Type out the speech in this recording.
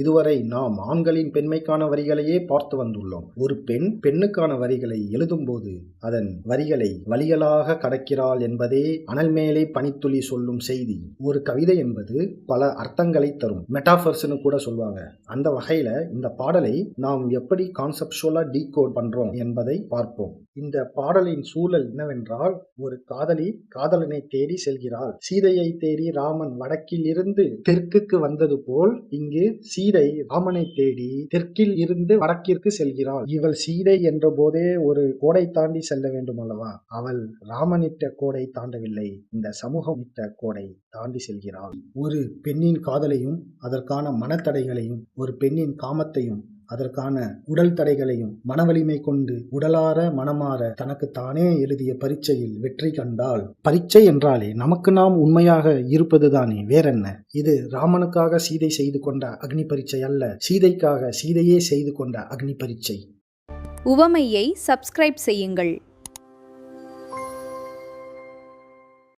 இதுவரை நாம் ஆண்களின் பெண்மைக்கான வரிகளையே பார்த்து வந்துள்ளோம். ஒரு பெண் பெண்ணுக்கான வரிகளை எழுதும்போது அதன் வரிகளை வழிகளாக கடக்கிறாள் என்பதே அனல் மேலே பனித்துளி சொல்லும் செய்தி. ஒரு கவிதை என்பது பல அர்த்தங்களை தரும், மெட்டாஃபர்ஸ்னு கூட சொல்லுவாங்க. அந்த வகையில இந்த பாடலை நாம் எப்படி கான்செப்சுவலா டீகோட் பண்றோம் என்பதை பார்ப்போம். இந்த பாடலின் சூழல் என்னவென்றால், ஒரு காதலி காதலனை தேடி செல்கிறாள். சீதையை தேடி ராமன் வடக்கில் இருந்து தெற்குக்கு வந்தது போல் இங்கு சீதை ராமனை தேடி தெற்கில் இருந்து வடக்கிற்கு செல்கிறாள். இவள் சீதை என்ற போதே ஒரு கோடை தாண்டி செல்ல வேண்டும் அல்லவா? அவள் ராமனிட்ட கோடை தாண்டவில்லை, இந்த சமூகம் இட்ட கோடை தாண்டி செல்கிறாள். ஒரு பெண்ணின் காதலையும் அதற்கான மனத்தடைகளையும், ஒரு பெண்ணின் காமத்தையும் அதற்கான உடல் தடைகளையும் மனவலிமை கொண்டு உடலார மனமாற தனக்கு தானே எழுதிய பரீட்சையில் வெற்றி கண்டால், பரீட்சை என்றாலே நமக்கு நாம் உண்மையாக இருப்பதுதானே, வேறென்ன? இது ராமனுக்காக சீதை செய்து கொண்ட அக்னி பரீட்சை அல்ல, சீதைக்காக சீதையே செய்து கொண்ட அக்னி பரீட்சை. உவமையை சப்ஸ்கிரைப் செய்யுங்கள்.